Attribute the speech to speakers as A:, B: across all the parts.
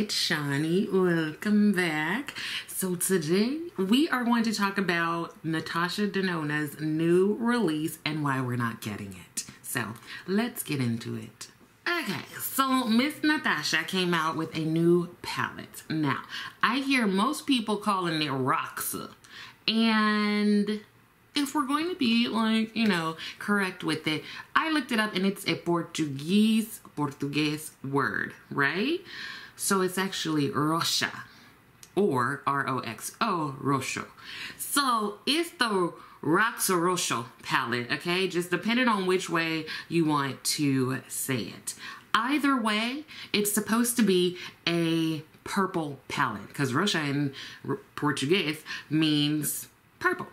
A: it's Shani. Welcome back. So today we are going to talk about NATASHA DENONA's new release and why we're not getting it. So let's get into it. Okay, so Miss NATASHA came out with a new palette. Now, I hear most people calling it ROXA. And if we're going to be like, you know, correct with it, I looked it up and it's a Portuguese word, right? So it's actually ROXA or R-O-X-O, Roxo. So it's the ROXA palette, okay? Just depending on which way you want to say it. Either way, it's supposed to be a purple palette because Roxa in Portuguese means purple.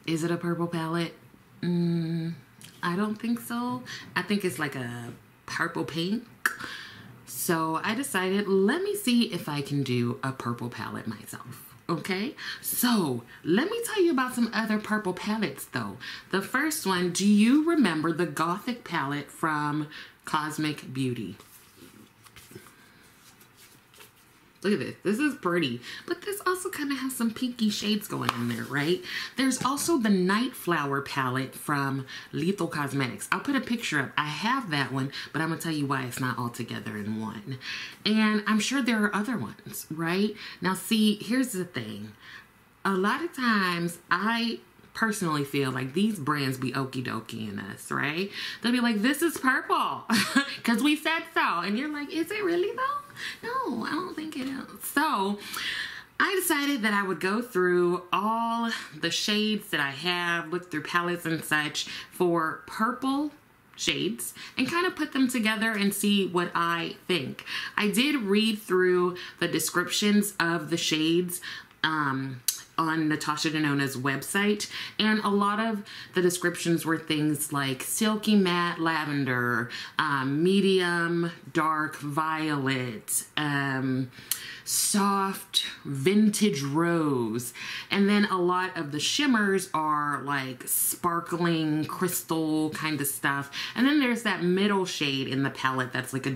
A: Is it a purple palette? I don't think so. I think it's like a purple pink. So I decided, let me see if I can do a purple palette myself. Okay, so let me tell you about some other purple palettes though. The first one, do you remember the Gothic palette from Cosmic Beauty? Look at this. This is pretty, but this also kind of has some pinky shades going in there, right? There's also the Night Flower palette from Lethal Cosmetics. I'll put a picture up. I have that one, but I'm going to tell you why it's not all together in one. And I'm sure there are other ones, right? Now, see, here's the thing. A lot of times, I personally feel like these brands be okie dokie in us, right? They'll be like, this is purple because we said so. And you're like, is it really though? No, I don't think it is. So I decided that I would go through all the shades that I have, look through palettes and such for purple shades and kind of put them together and see what I think. I did read through the descriptions of the shades on NATASHA DENONA's website, and a lot of the descriptions were things like silky matte lavender, medium dark violet, soft vintage rose, and then a lot of the shimmers are like sparkling crystal kind of stuff, and then there's that middle shade in the palette that's like I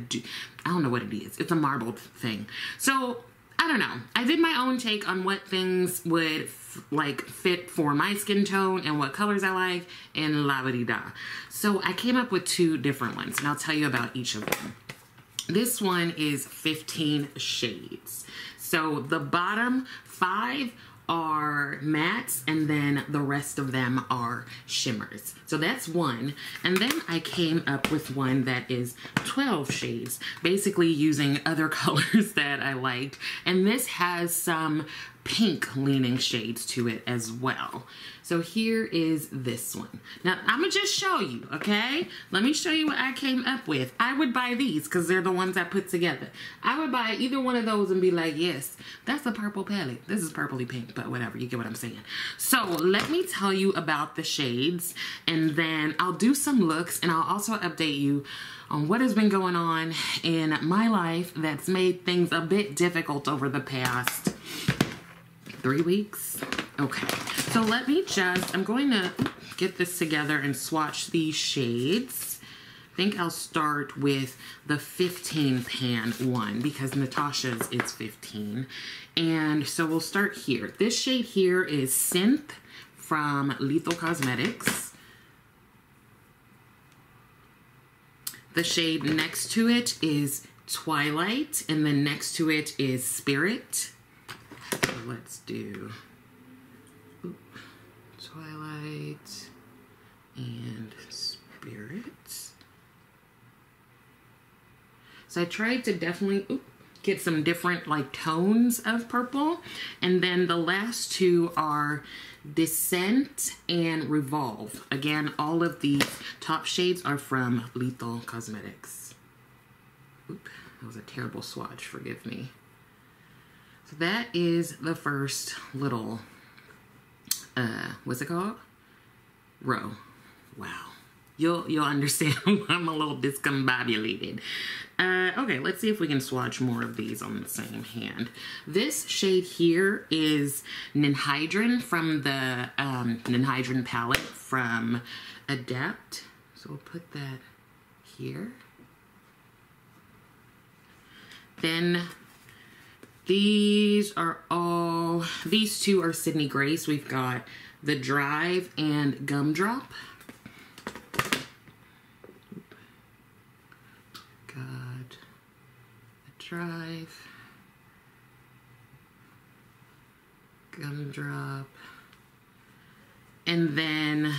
A: don't know what it is. It's a marbled thing. So I don't know. I did my own take on what things would fit for my skin tone and what colors I like and la-ba-dee-da. So I came up with two different ones and I'll tell you about each of them. This one is 15 shades. So the bottom 5 are mattes and then the rest of them are shimmers. So that's one. And then I came up with one that is 12 shades, basically using other colors that I liked. And this has some pink leaning shades to it as well. So here is this one. Now I'm gonna just show you, okay? Let me show you what I came up with. I would buy these because they're the ones I put together. I would buy either one of those and be like, yes, that's a purple palette. This is purpley pink, but whatever, you get what I'm saying. So let me tell you about the shades and then I'll do some looks and I'll also update you on what has been going on in my life that's made things a bit difficult over the past 3 weeks. Okay, so let me I'm going to get this together and swatch these shades. I think I'll start with the 15 pan one because NATASHA's is 15. And so we'll start here. This shade here is Synth from Lethal Cosmetics. The shade next to it is Twilight, and then next to it is Spirit. So let's do Twilight and Spirit. So I tried to definitely get some different like tones of purple. And then the last two are Descent and Revolve. Again, all of the top shades are from Lethal Cosmetics. Oop, that was a terrible swatch, forgive me. So that is the first little, what's it called? Row. Wow. You'll understand why I'm a little discombobulated. Okay, let's see if we can swatch more of these on the same hand. This shade here is Ninhydrin from the Ninhydrin palette from Adept. So we'll put that here. Then these two are Sydney Grace. We've got the Drive and Gumdrop. Got the Drive, Gumdrop, and then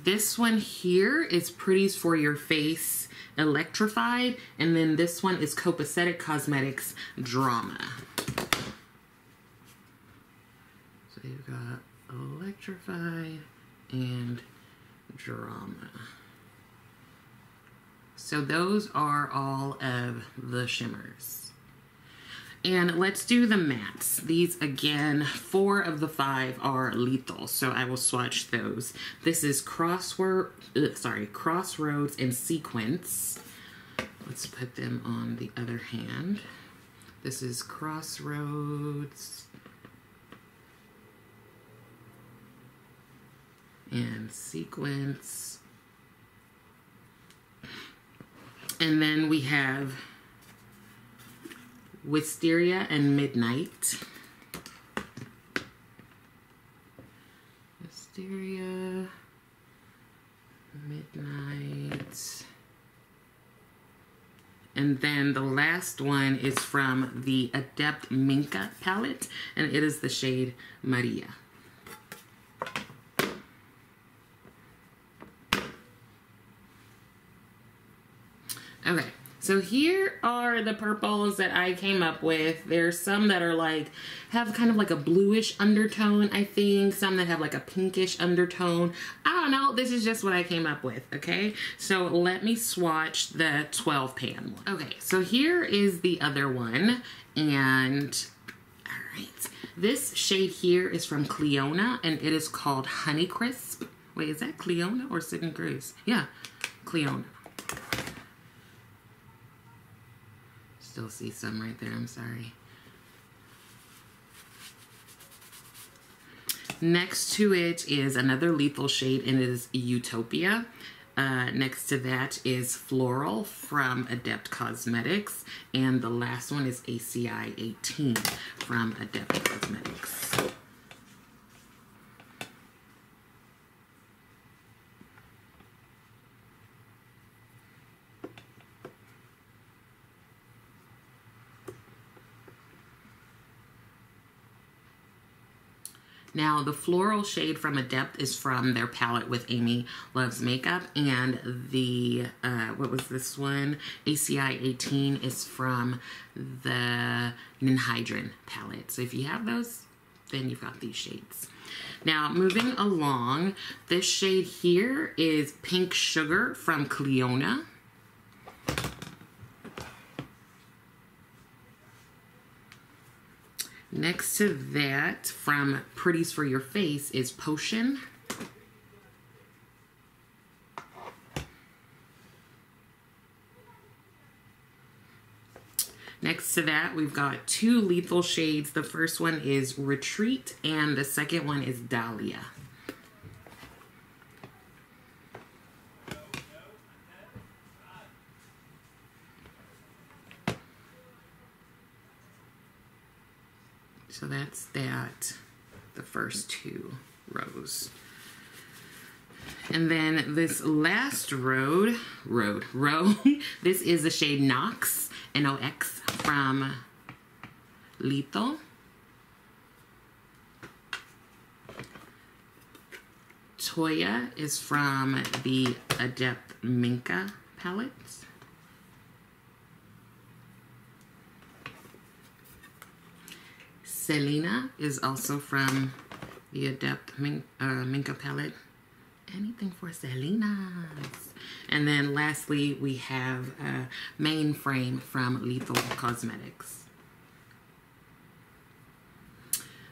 A: this one here is Pretties for Your Face Electrified, and then this one is Copacetic Cosmetics Drama. So you've got Electrified and Drama. So those are all of the shimmers. And let's do the mattes. These, again, 4 of the 5 are lethal, so I will swatch those. This is Crossroads and Sequence. Let's put them on the other hand. This is Crossroads and Sequence. And then we have Wisteria and Midnight. Wisteria, Midnight. And then the last one is from the Adept Minka palette, and it is the shade Maria. Okay. So here are the purples that I came up with. There's some that are like, have kind of like a bluish undertone, I think. Some that have like a pinkish undertone. I don't know. This is just what I came up with, okay? So let me swatch the 12 pan one. Okay, so here is the other one. And, all right. This shade here is from Clionadh, and it is called Honeycrisp. Wait, is that Clionadh or Sydney Grace? Yeah, Clionadh. Still see some right there, I'm sorry. Next to it is another lethal shade, and it is Utopia. Next to that is Floral from Adept Cosmetics, and the last one is ACI 18 from Adept Cosmetics. Now, the floral shade from Adept is from their palette with Amy Loves Makeup, and the, what was this one? ACI 18 is from the Ninhydrin palette. So if you have those, then you've got these shades. Now, moving along, this shade here is Pink Sugar from Clionadh. Next to that, from Pretties for Your Face, is Potion. Next to that, we've got 2 lethal shades. The first one is Retreat, and the second one is Dahlia. So that's that, the first 2 rows. And then this last row, this is the shade Nox, N-O-X, from Lethal. Toya is from the Adept Minka palette. Selena is also from the Adept Minka palette. Anything for Selena's. And then lastly, we have Mainframe from Lethal Cosmetics.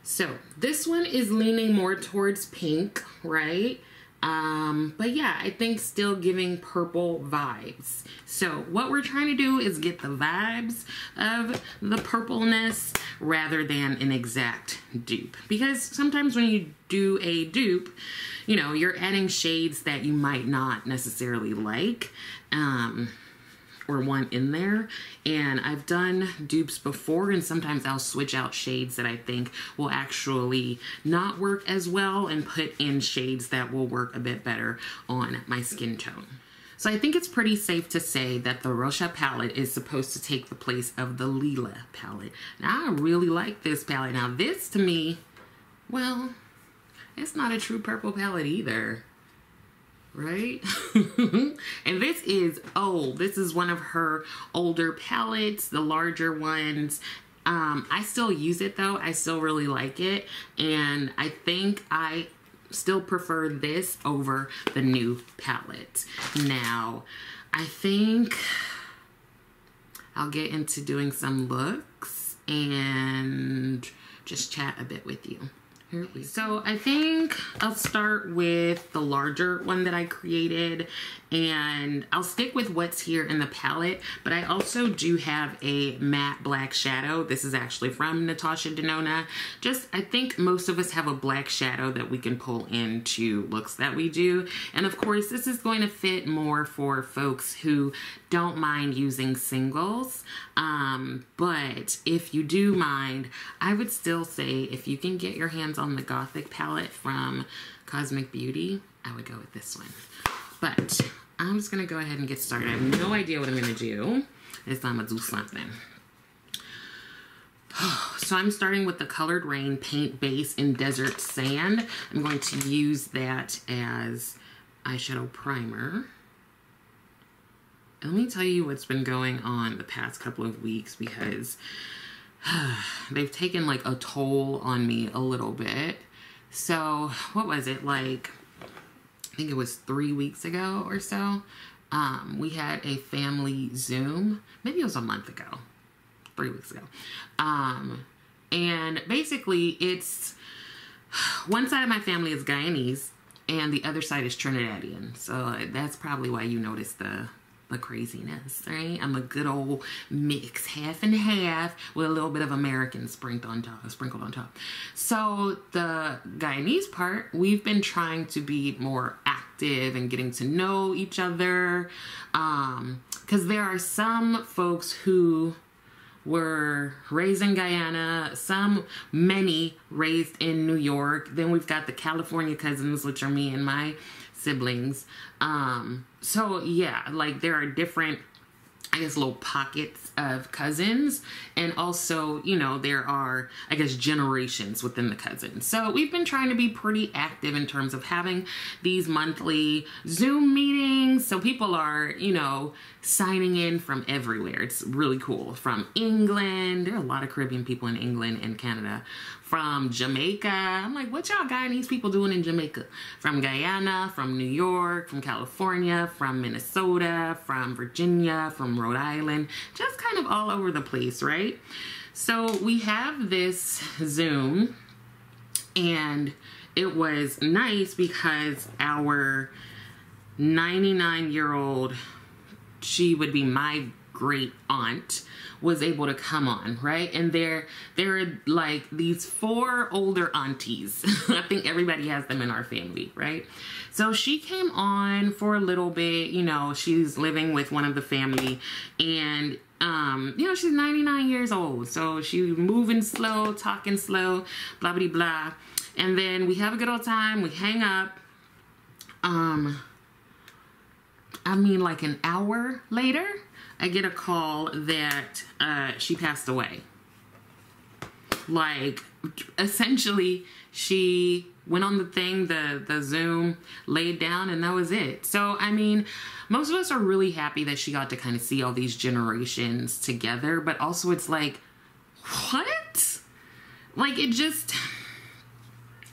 A: So this one is leaning more towards pink, right? But yeah, I think still giving purple vibes. So what we're trying to do is get the vibes of the purpleness rather than an exact dupe. Because sometimes when you do a dupe, you know, you're adding shades that you might not necessarily like. or one in there. And I've done dupes before, and sometimes I'll switch out shades that I think will actually not work as well and put in shades that will work a bit better on my skin tone. So I think it's pretty safe to say that the ROXA palette is supposed to take the place of the Lila palette. Now, I really like this palette. Now, this to me, well, it's not a true purple palette either, right? And this is old. This is one of her older palettes, the larger ones. I still use it though. I still really like it. And I think I still prefer this over the new palette. Now, I think I'll get into doing some looks and just chat a bit with you. So I think I'll start with the larger one that I created, and I'll stick with what's here in the palette, but I also do have a matte black shadow. This is actually from NATASHA DENONA. I think most of us have a black shadow that we can pull into looks that we do. And of course, this is going to fit more for folks who don't mind using singles. But if you do mind, I would still say if you can get your hands on the Gothic palette from Cosmic Beauty, I would go with this one. But I'm just gonna go ahead and get started. I have no idea what I'm gonna do. This time I'm gonna do something. So I'm starting with the Colored Rain paint base in Desert Sand. I'm going to use that as eyeshadow primer. And let me tell you what's been going on the past couple of weeks, because they've taken like a toll on me a little bit. So what was it, like, I think it was 3 weeks ago or so, we had a family Zoom. Maybe it was a month ago, 3 weeks ago. And basically it's, one side of my family is Guyanese and the other side is Trinidadian. So that's probably why you notice the craziness, right? I'm a good old mix, half and half, with a little bit of American sprinkled on top. So the Guyanese part, we've been trying to be more active and getting to know each other, because there are some folks who were raised in Guyana, many raised in New York. Then we've got the California cousins, which are me and my siblings. So yeah, like there are different, I guess, little pockets of cousins, and also, you know, there are, I guess, generations within the cousins. So we've been trying to be pretty active in terms of having these monthly Zoom meetings. So people are, you know, signing in from everywhere. It's really cool. From England, there are a lot of Caribbean people in England and Canada. From Jamaica, I'm like, what y'all Guyanese people doing in Jamaica? From Guyana, from New York, from California, from Minnesota, from Virginia, from Rhode Island, just kind of all over the place, right? So we have this Zoom, and it was nice because our 99-year-old, she would be my great aunt, was able to come on, right? And there are like these 4 older aunties. I think everybody has them in our family, right? So she came on for a little bit. You know, she's living with one of the family, and you know, she's 99 years old, so she's moving slow, talking slow, blah blah blah. And then we have a good old time. We hang up. I mean, like an hour later, I get a call that she passed away. Like, essentially, she went on the thing, the Zoom, laid down, and that was it. So, I mean, most of us are really happy that she got to kind of see all these generations together, but also it's like, what? Like, it just,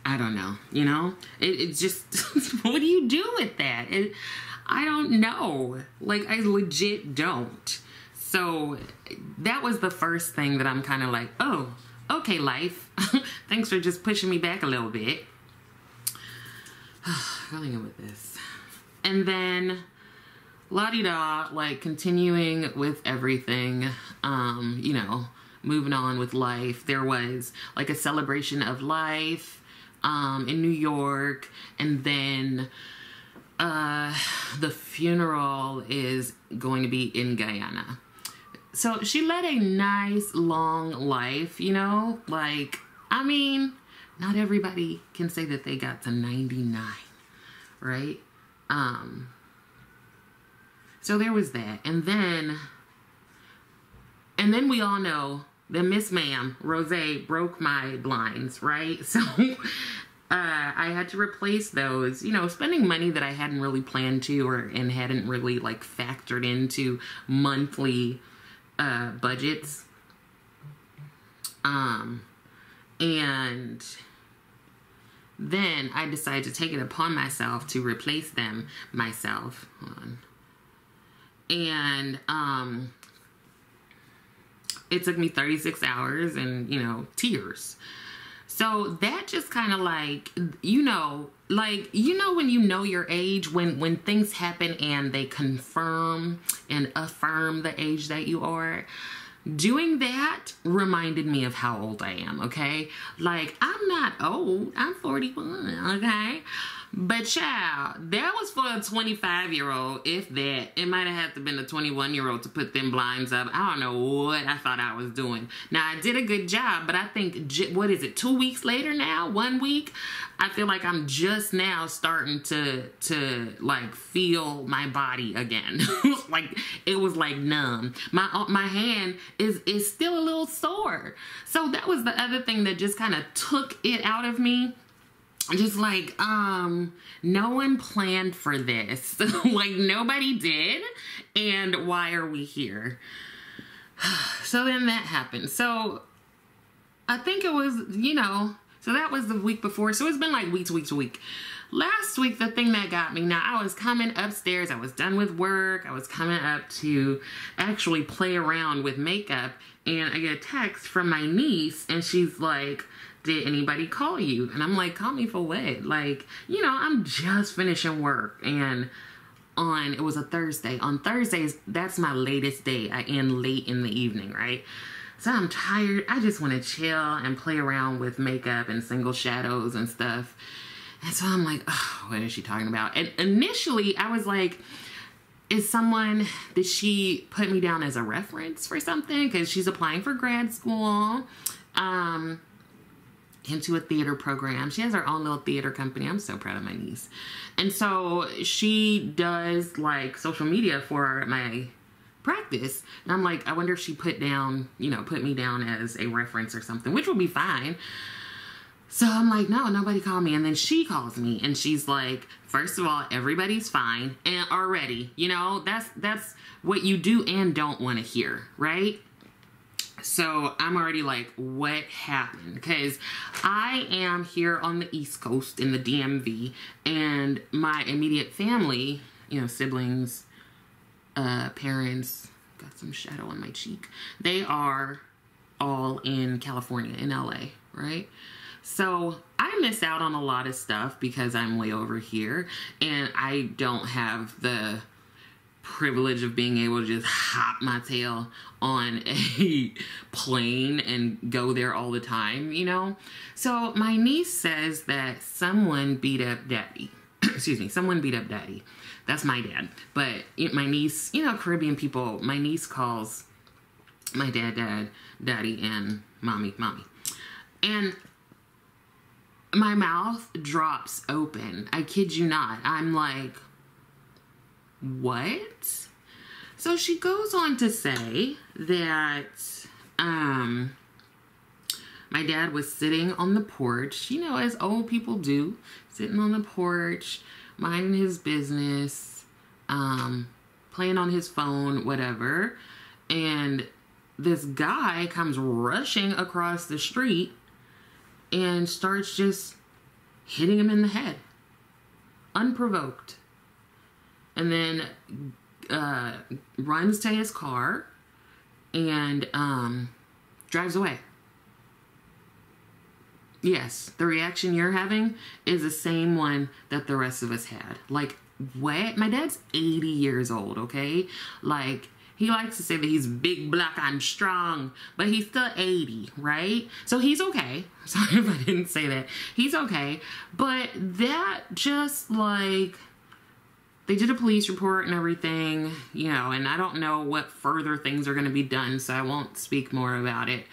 A: I don't know, you know? It just, what do you do with that? I don't know. Like, I legit don't. So that was the first thing that I'm kind of like, oh, okay, life. Thanks for just pushing me back a little bit. Really good with this. And then, la-di-da, like, continuing with everything, you know, moving on with life. There was, like, a celebration of life in New York, and then The funeral is going to be in Guyana. So she led a nice long life, you know, like, I mean, not everybody can say that they got to 99, right? So there was that. And then we all know that Miss Ma'am, Rose, broke my blinds, right? So I had to replace those, you know, spending money that I hadn't really planned to and hadn't really like factored into monthly budgets. And then I decided to take it upon myself to replace them myself. Hold on. And it took me 36 hours and, you know, tears. So that just kind of like, you know, when you know your age, when things happen and they confirm and affirm the age that you are, doing that reminded me of how old I am, okay? Like, I'm not old. I'm 41, okay? But child, that was for a 25-year-old, if that. It might have had to been a 21-year-old to put them blinds up. I don't know what I thought I was doing. Now, I did a good job, but I think, what is it, 2 weeks later now? 1 week? I feel like I'm just now starting to like, feel my body again. Like, it was, like, numb. My hand is still a little sore. So that was the other thing that just kind of took it out of me. Just like, no one planned for this. Like, nobody did. And why are we here? So then that happened. So I think it was, you know, so that was the week before. So it's been like week to week to week. Last week, the thing that got me, now I was coming upstairs. I was done with work. I was coming up to actually play around with makeup. And I get a text from my niece. And she's like, did anybody call you? And I'm like, call me for what? Like, you know, I'm just finishing work. And it was a Thursday. On Thursdays, that's my latest day. I end late in the evening, right? So I'm tired. I just want to chill and play around with makeup and single shadows and stuff. And so I'm like, oh, what is she talking about? And initially, I was like, did she put me down as a reference for something? Because she's applying for grad school. Into a theater program. She has her own little theater company. I'm so proud of my niece. And so she does like social media for my practice. And I'm like, I wonder if she put me down as a reference or something, which would be fine. So I'm like, no, nobody called me. And then she calls me and she's like, first of all, everybody's fine. And already, you know, that's what you do and don't want to hear, right? So I'm already like, what happened? Because I am here on the East Coast in the DMV, and my immediate family, you know, siblings, parents, got some shadow on my cheek. They are all in California, in LA, right? So I miss out on a lot of stuff because I'm way over here, and I don't have the privilege of being able to just hop my tail on a plane and go there all the time, you know? So my niece says that someone beat up daddy. Excuse me, someone beat up daddy. That's my dad. But my niece, you know, Caribbean people, my niece calls my dad, daddy, and mommy. And my mouth drops open. I kid you not. I'm like, what? So she goes on to say that my dad was sitting on the porch, you know, as old people do, sitting on the porch, minding his business, playing on his phone, whatever. And this guy comes rushing across the street and starts just hitting him in the head, unprovoked. And then runs to his car and drives away. Yes, the reaction you're having is the same one that the rest of us had. Like, what? My dad's 80 years old, okay? Like, he likes to say that he's big, black, and strong, but he's still 80, right? So he's okay. Sorry if I didn't say that. He's okay. But that just, like, they did a police report and everything, you know, and I don't know what further things are going to be done, so I won't speak more about it.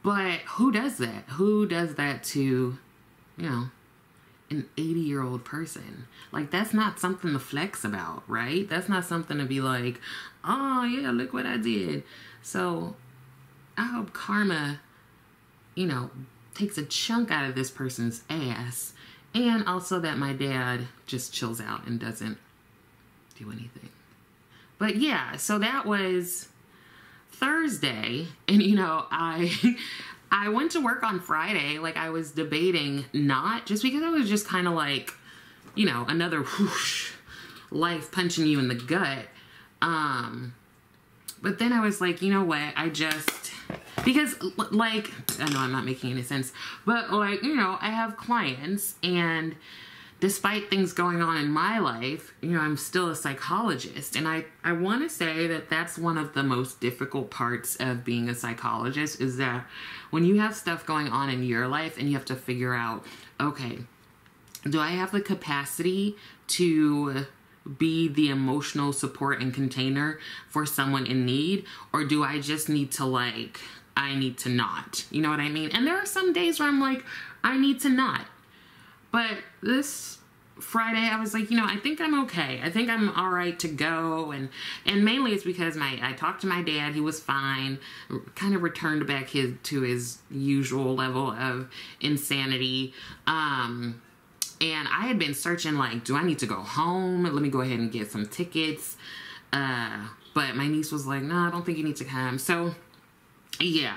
A: But who does that? Who does that to, you know, an 80-year-old person? Like, that's not something to flex about, right? That's not something to be like, oh yeah, look what I did. So I hope karma, you know, takes a chunk out of this person's ass, and also that my dad just chills out and doesn't do anything. But yeah, so that was Thursday, and you know, I went to work on Friday. Like, I was debating not, just because I was just kind of like, you know, another whoosh, life punching you in the gut. But then I was like, you know what, because, like, I know I'm not making any sense, but, like, you know, I have clients, and despite things going on in my life, you know, I'm still a psychologist, and I want to say that that's one of the most difficult parts of being a psychologist, is that when you have stuff going on in your life and you have to figure out, okay, do I have the capacity to be the emotional support and container for someone in need, or do I just need to, like, I need to not, you know what I mean? And there are some days where I'm like, I need to not. But this Friday, I was like, you know, I think I'm okay. I think I'm all right to go. And mainly it's because I talked to my dad. He was fine. Kind of returned back to his usual level of insanity. And I had been searching, like, do I need to go home? Let me go ahead and get some tickets. But my niece was like, no, I don't think you need to come. So yeah,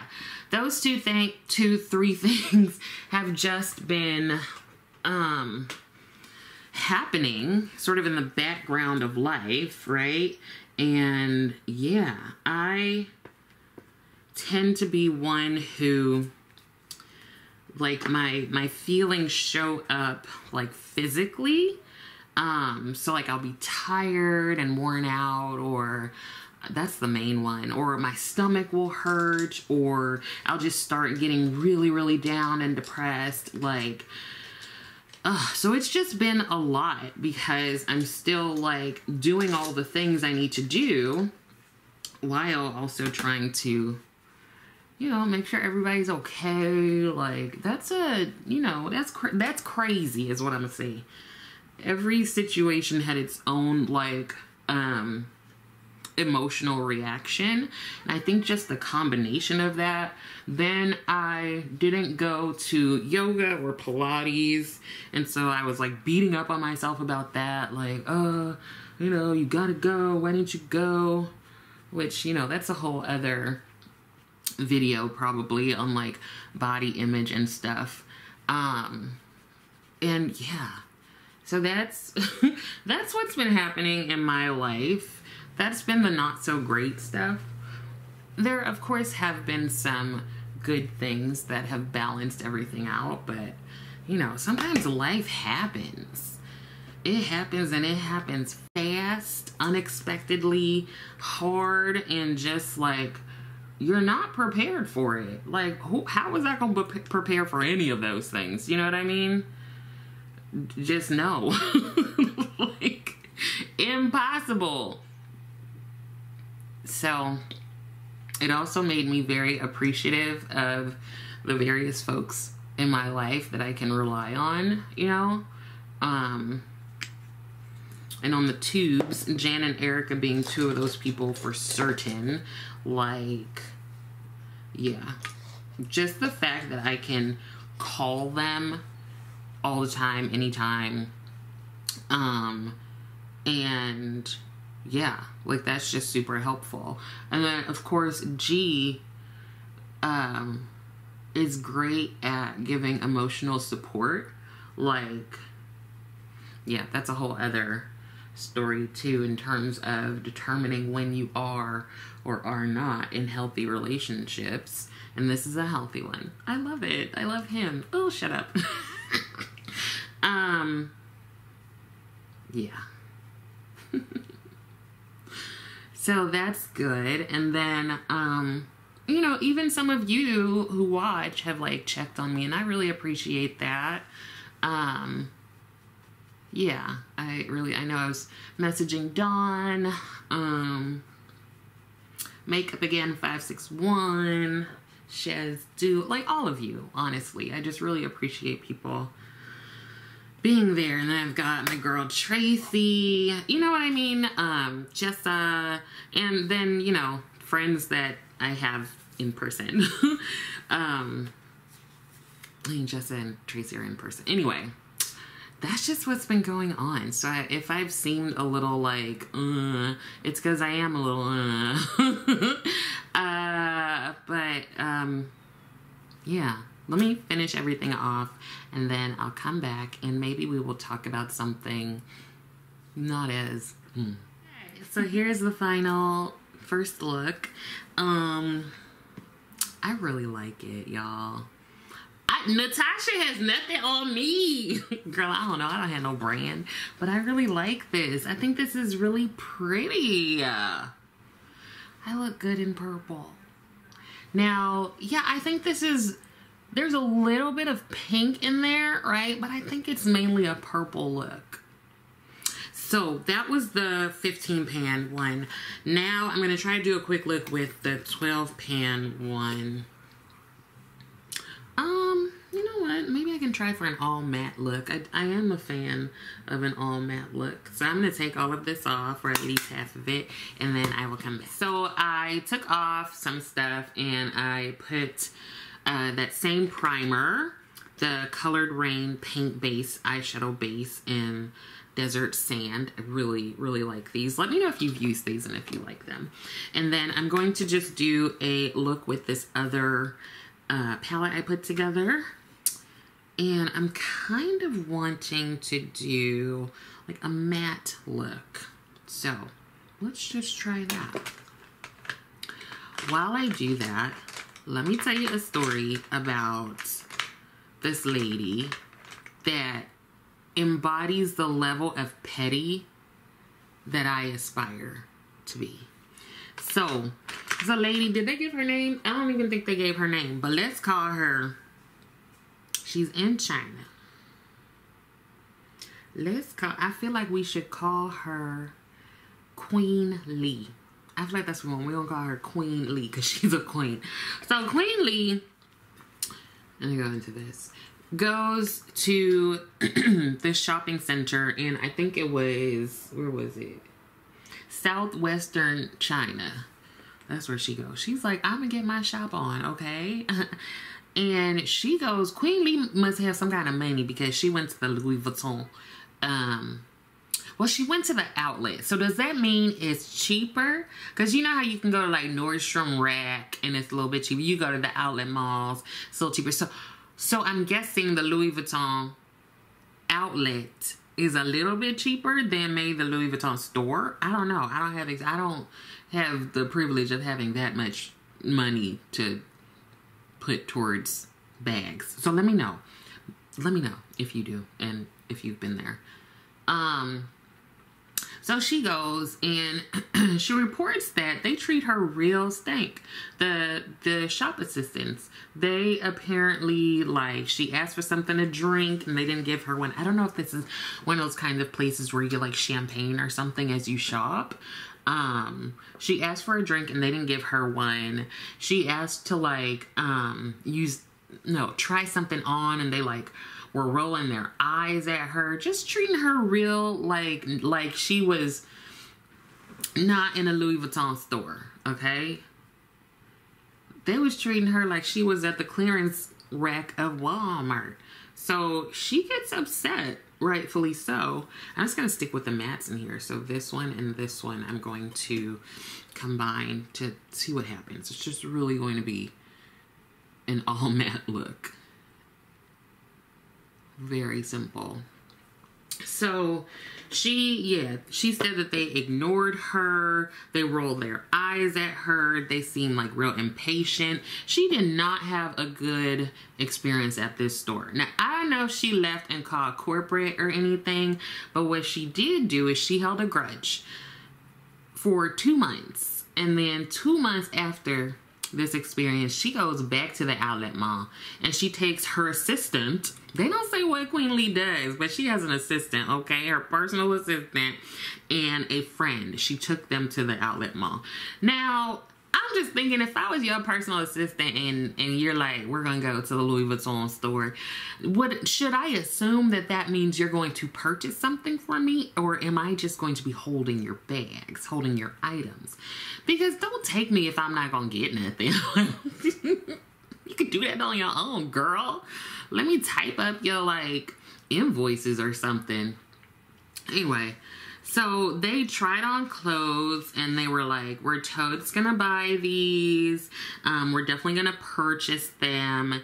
A: those three things have just been happening sort of in the background of life, right? And yeah, I tend to be one who, like, my feelings show up, like, physically. So, like, I'll be tired and worn out, or that's the main one, or my stomach will hurt, or I'll just start getting really, really down and depressed, like, so it's just been a lot, because I'm still, like, doing all the things I need to do while also trying to, you know, make sure everybody's okay. Like, that's that's crazy is what I'm gonna say. Every situation had its own, like, emotional reaction. And I think just the combination of that. Then I didn't go to yoga or Pilates. And so I was, like, beating up on myself about that. Like, you know, you gotta go. Why didn't you go? Which, you know, that's a whole other video probably on, like, body image and stuff. And yeah, so that's that's what's been happening in my life. That's been the not so great stuff. There, of course, have been some good things that have balanced everything out, but, you know, sometimes life happens. It happens, and it happens fast, unexpectedly, hard, and just, like, you're not prepared for it. Like, how was I going to prepare for any of those things? You know what I mean? Just no. Like, impossible. So, it also made me very appreciative of the various folks in my life that I can rely on, you know? And on the tubes, Jan and Erica being two of those people for certain. Like, yeah. Just the fact that I can call them all the time, anytime. And yeah, like, that's just super helpful. And then, of course, G is great at giving emotional support. Like, yeah, that's a whole other story too, in terms of determining when you are or are not in healthy relationships. And this is a healthy one. I love it. I love him. Oh, shut up. Yeah. So that's good. And then, you know, even some of you who watch have, like, checked on me, and I really appreciate that. yeah, I know I was messaging Dawn, Makeup Again 561, Shez Do, like all of you, honestly. I just really appreciate people being there. And then I've got my girl Tracy, you know what I mean? Jessa, and then, you know, friends that I have in person. I mean, Jessa and Tracy are in person. Anyway, that's just what's been going on. So if I've seemed a little like, it's because I am a little, yeah. Let me finish everything off, and then I'll come back, and maybe we will talk about something not as... So here's the final first look. I really like it, y'all. NATASHA has nothing on me. Girl, I don't know. I don't have no brand, but I really like this. I think this is really pretty. I look good in purple. Now, yeah, I think this is... There's a little bit of pink in there, right? But I think it's mainly a purple look. So that was the 15 pan one. Now I'm going to try to do a quick look with the 12 pan one. You know what? Maybe I can try for an all matte look. I am a fan of an all matte look. So I'm going to take all of this off, or at least half of it, and then I will come back. So I took off some stuff, and I put... that same primer, the Colored Rain paint base, eyeshadow base in Desert Sand. I really, really like these. Let me know if you've used these and if you like them. And then I'm going to just do a look with this other palette I put together. And I'm kind of wanting to do like a matte look. So let's just try that. While I do that, let me tell you a story about this lady that embodies the level of petty that I aspire to be. So, there's a lady, did they give her name? I don't even think they gave her name, but let's call her, she's in China. I feel like we should call her Queen Lee. I feel like that's wrong. We're going to call her Queen Lee because she's a queen. So Queen Lee, let me go into this, goes to this shopping center in, I think it was, where was it? Southwestern China. That's where she goes. She's like, I'm going to get my shop on, okay? And she goes, Queen Lee must have some kind of money because she went to the Louis Vuitton, well, she went to the outlet. So does that mean it's cheaper? Because you know how you can go to like Nordstrom Rack and it's a little bit cheaper. You go to the outlet malls, still cheaper. So I'm guessing the Louis Vuitton outlet is a little bit cheaper than maybe the Louis Vuitton store. I don't know. I don't have the privilege of having that much money to put towards bags. So let me know. Let me know if you do and if you've been there. So she goes and she reports that they treat her real stank. The shop assistants, they apparently, like, she asked for something to drink and they didn't give her one. I don't know if this is one of those kinds of places where you get like champagne or something as you shop. She asked for a drink and they didn't give her one. She asked to like, try something on, and they like were rolling their eyes at her, just treating her real like she was not in a Louis Vuitton store, okay? They was treating her like she was at the clearance rack of Walmart. So she gets upset, rightfully so. I'm just going to stick with the mattes in here. So this one and this one I'm going to combine to see what happens. It's just really going to be an all matte look. Very simple. So she said that they ignored her. They rolled their eyes at her. They seemed like real impatient. She did not have a good experience at this store. Now, I don't know if she left and called corporate or anything, but what she did do is she held a grudge for 2 months. And then 2 months after this experience, she goes back to the outlet mall and she takes her assistant. They don't say what Queen Lee does, but she has an assistant, okay? Her personal assistant and a friend. She took them to the outlet mall. Now, I'm just thinking, if I was your personal assistant and you're like, we're going to go to the Louis Vuitton store, should I assume that that means you're going to purchase something for me? Or am I just going to be holding your bags, holding your items? Because don't take me if I'm not going to get nothing. You could do that on your own, girl. Let me type up your, like, invoices or something. Anyway. So they tried on clothes and they were like, we're totes gonna buy these. We're definitely gonna purchase them.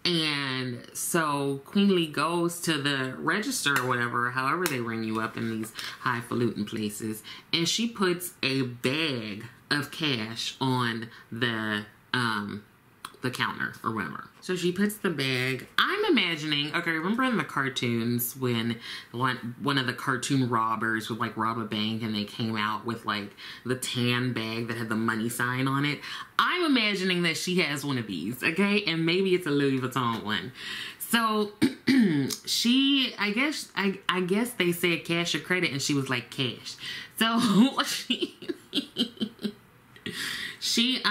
A: And so Queen Lee goes to the register or whatever, however they ring you up in these highfalutin places. And she puts a bag of cash on the counter or whatever. So she puts the bag. I'm imagining, okay, remember in the cartoons when one of the cartoon robbers would like rob a bank and they came out with like the tan bag that had the money sign on it? I'm imagining that she has one of these, okay? And maybe it's a Louis Vuitton one. So she, I guess they said cash or credit and she was like cash. So she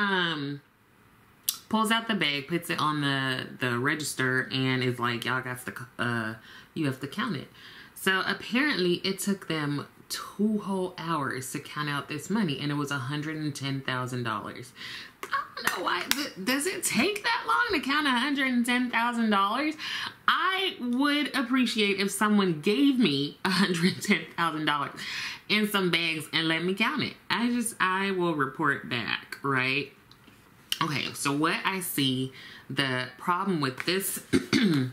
A: pulls out the bag, puts it on the register, and is like, y'all got to, you have to count it. So apparently it took them 2 whole hours to count out this money, and it was $110,000. I don't know why. Does it take that long to count $110,000? I would appreciate if someone gave me $110,000 in some bags and let me count it. I will report back, right? Okay, so what I see, the problem with this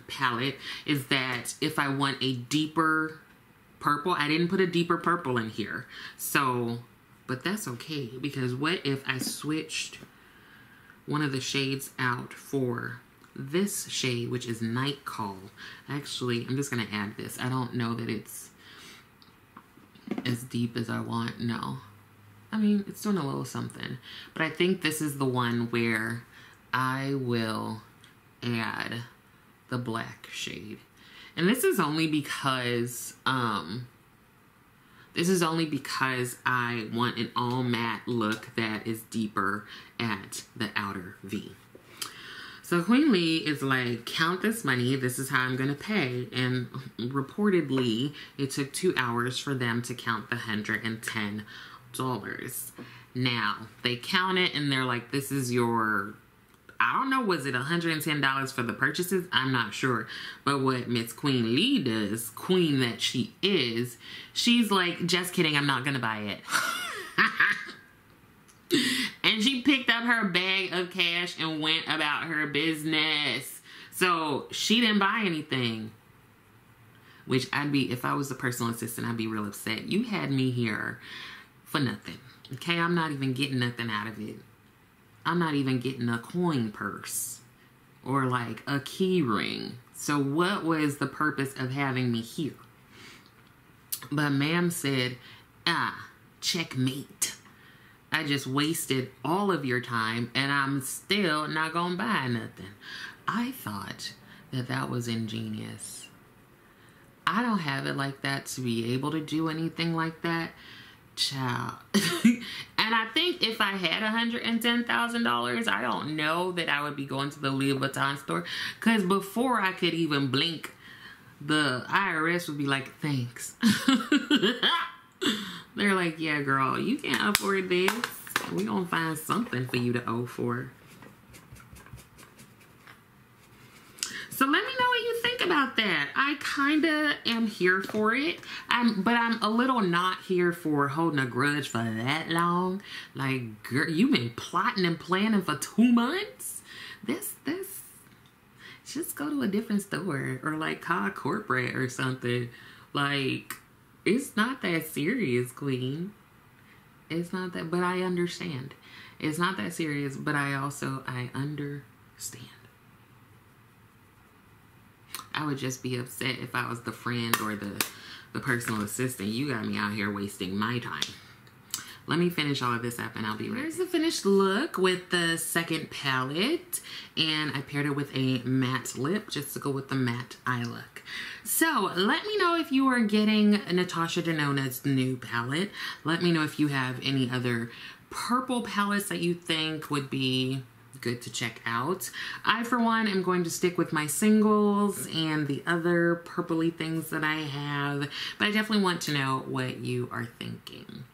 A: palette is that if I want a deeper purple, I didn't put a deeper purple in here. So, but that's okay, because what if I switched one of the shades out for this shade, which is Night Call. Actually, I'm just going to add this. I don't know that it's as deep as I want. No. I mean, it's doing a little something. But I think this is the one where I will add the black shade. And this is only because I want an all matte look that is deeper at the outer V. So Queen Lee is like, count this money. This is how I'm going to pay. And reportedly, it took 2 hours for them to count the $110. Now, they count it and they're like, this is your, I don't know, was it $110 for the purchases? I'm not sure. But what Miss Queen Lee does, queen that she is, she's like, just kidding, I'm not going to buy it. And she picked up her bag of cash and went about her business. So she didn't buy anything. Which I'd be, if I was the personal assistant, I'd be real upset. You had me here for nothing. Okay, I'm not even getting nothing out of it. I'm not even getting a coin purse or like a key ring. So what was the purpose of having me here? But ma'am said, checkmate. I just wasted all of your time and I'm still not gonna buy nothing. I thought that that was ingenious. I don't have it like that to be able to do anything like that. Child. And I think if I had $110,000, I don't know that I would be going to the Louis Vuitton store. Because before I could even blink, the IRS would be like, thanks. They're like, yeah, girl, you can't afford this. We're going to find something for you to owe for. So let me know what you think about that. I kind of am here for it. But I'm a little not here for holding a grudge for that long. Like, girl, you've been plotting and planning for 2 months? Just go to a different store or like call corporate or something. Like, it's not that serious, queen. It's not that, but I understand. It's not that serious, but I understand. I would just be upset if I was the friend or the personal assistant. You got me out here wasting my time. let me finish all of this up and I'll be right. Here's the finished look with the second palette, and I paired it with a matte lip just to go with the matte eye look. So let me know if you are getting NATASHA Denona's new palette. Let me know if you have any other purple palettes that you think would be good to check out. I, for one, am going to stick with my singles and the other purpley things that I have, but I definitely want to know what you are thinking.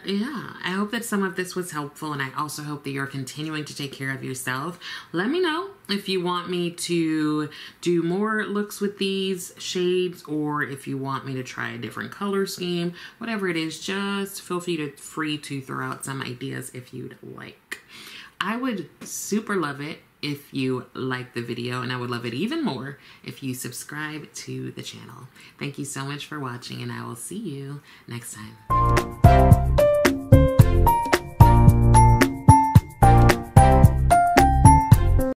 A: Yeah, I hope that some of this was helpful, and I also hope that you're continuing to take care of yourself. Let me know if you want me to do more looks with these shades, or if you want me to try a different color scheme. Whatever it is, just feel free to throw out some ideas if you'd like. I would super love it if you like the video, and I would love it even more if you subscribe to the channel. Thank you so much for watching, and I will see you next time.